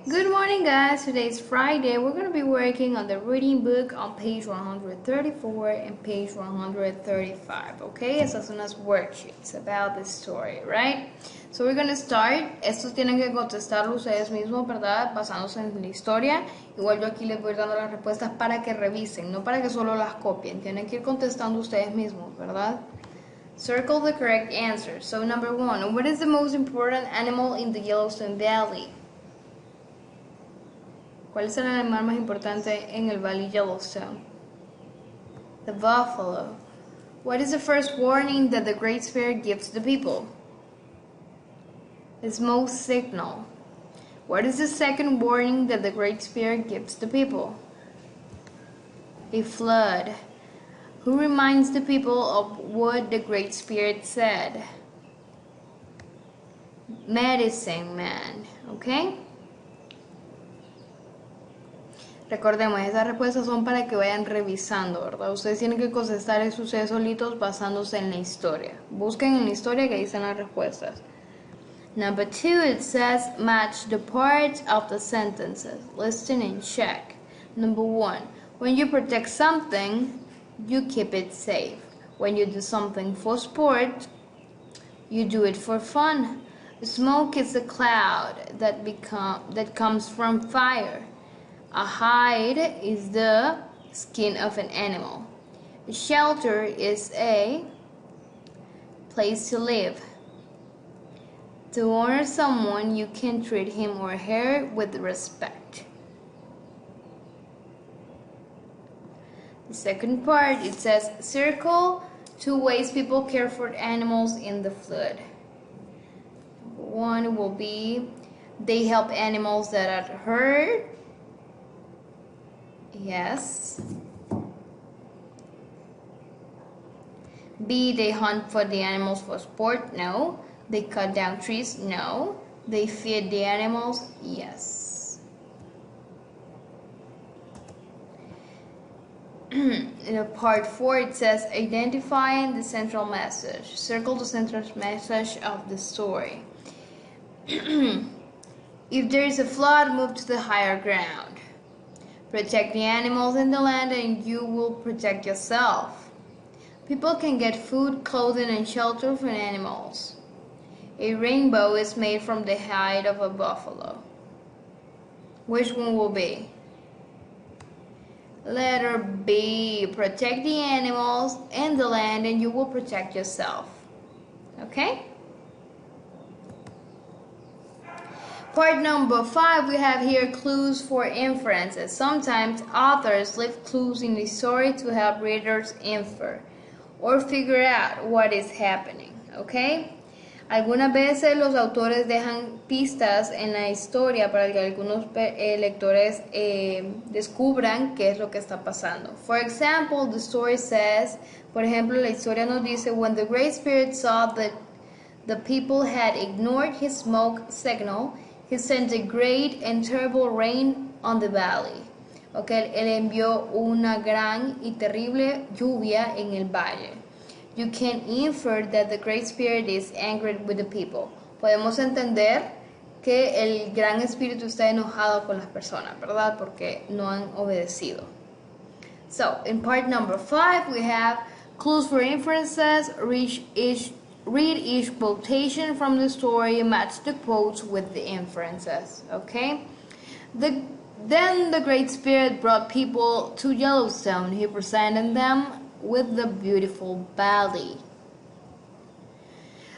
Good morning, guys. Today is Friday. We're going to be working on the reading book on page 134 and page 135. Okay, esas son las worksheets about the story, right? So we're going to start. Estos tienen que contestarlo ustedes mismos, ¿verdad? Basándose en la historia. Igual yo aquí les voy dando las respuestas para que revisen, no para que solo las copien. Tienen que ir contestando ustedes mismos, ¿verdad? Circle the correct answer. So number 1, what is the most important animal in the Yellowstone Valley? ¿Cuál es el animal más importante en el Valle Yellowstone? The buffalo. What is the first warning that the Great Spirit gives the people? The smoke signal. What is the second warning that the Great Spirit gives the people? A flood. Who reminds the people of what the Great Spirit said? Medicine Man. Okay? Recordemos, esas respuestas son para que vayan revisando, ¿verdad? Ustedes tienen que contestar eso ustedes solitos basándose en la historia. Busquen en la historia que ahí están las respuestas. Number 2, it says match the parts of the sentences. Listen and check. Number 1, when you protect something, you keep it safe. When you do something for sport, you do it for fun. Smoke is a cloud that comes from fire. A hide is the skin of an animal. A shelter is a place to live. To honor someone, you can treat him or her with respect. The second part, it says circle 2 ways people care for animals in the flood. One will be they help animals that are hurt. Yes. B, they hunt for the animals for sport. No. They cut down trees. No. They feed the animals. Yes. In part 4, it says identifying the central message. Circle the central message of the story. If there is a flood, move to the higher ground. Protect the animals in the land and you will protect yourself. People can get food, clothing, and shelter from animals. A rainbow is made from the hide of a buffalo. Which one will be? Letter B. Protect the animals and the land and you will protect yourself. Okay? Part number 5, we have here clues for inferences. Sometimes authors leave clues in the story to help readers infer or figure out what is happening, ¿ok? Algunas veces los autores dejan pistas en la historia para que algunos lectores descubran qué es lo que está pasando. For example, the story says, por ejemplo, la historia nos dice, when the Great Spirit saw that the people had ignored his smoke signal, he sent a great and terrible rain on the valley. Okay, él envió una gran y terrible lluvia en el valle. You can infer that the Great Spirit is angry with the people. Podemos entender que el Gran Espíritu está enojado con las personas, ¿verdad? Porque no han obedecido. So, in part number 5, we have clues for inferences, read each quotation from the story, match the quotes with the inferences, okay? Then the Great Spirit brought people to Yellowstone. He presented them with the beautiful valley.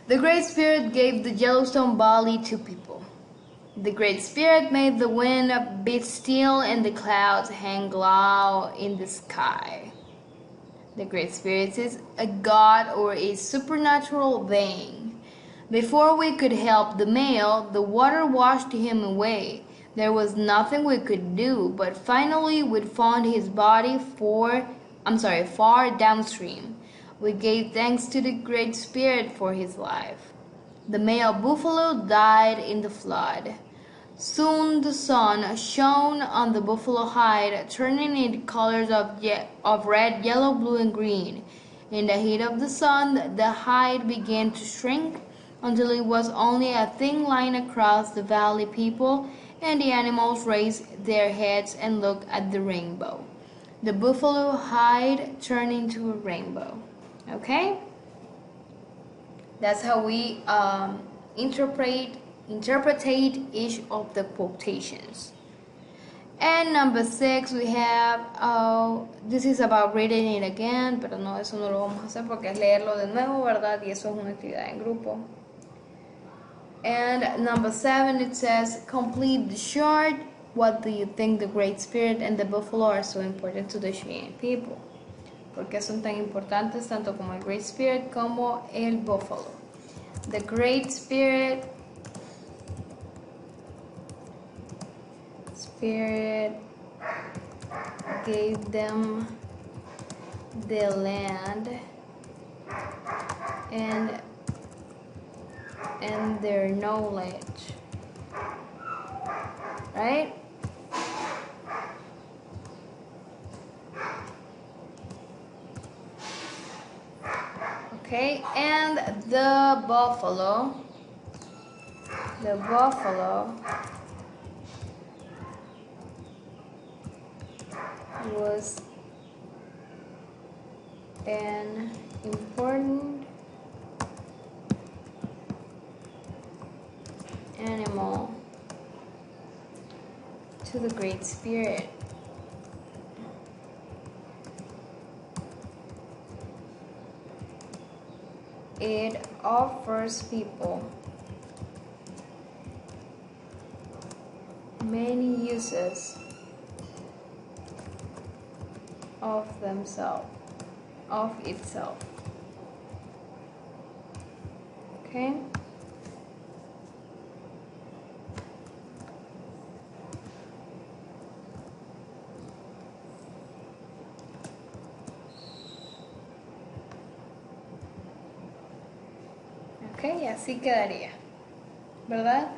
The Great Spirit gave the Yellowstone Valley to people. The Great Spirit made the wind be still and the clouds hang low in the sky. The Great Spirit is a god or a supernatural being. Before we could help the male, the water washed him away. There was nothing we could do, but finally we found his body far downstream. We gave thanks to the Great Spirit for his life. The male buffalo died in the flood. Soon the sun shone on the buffalo hide, turning it colors of red, yellow, blue, and green. In the heat of the sun, the hide began to shrink until it was only a thin line across the valley. People and the animals raise their heads and look at the rainbow. The buffalo hide, turn into a rainbow. Okay? That's how we interpretate each of the quotations. And number 6 we have, this is about reading it again, pero no, eso no lo vamos a hacer porque es leerlo de nuevo, ¿verdad? Y eso es una actividad en grupo. And number 7 it says, complete the chart. What do you think the Great Spirit and the buffalo are so important to the Cheyenne people? ¿Por qué son tan importantes tanto como el Great Spirit como el buffalo? The Great Spirit gave them the land and their knowledge, right? Okay, and the buffalo was an important animal to the Great Spirit. It offers people many uses of itself. Okay? Ok, así quedaría, ¿verdad?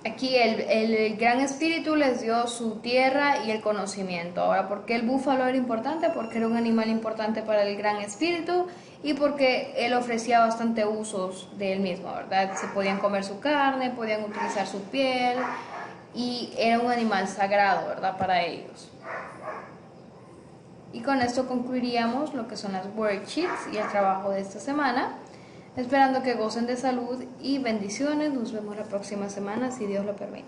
Aquí el Gran Espíritu les dio su tierra y el conocimiento. Ahora, ¿por qué el búfalo era importante? Porque era un animal importante para el Gran Espíritu y porque él ofrecía bastante usos de él mismo, ¿verdad? Se podían comer su carne, podían utilizar su piel y era un animal sagrado, ¿verdad? Para ellos. Y con esto concluiríamos lo que son las worksheets y el trabajo de esta semana. Esperando que gocen de salud y bendiciones. Nos vemos la próxima semana si Dios lo permite.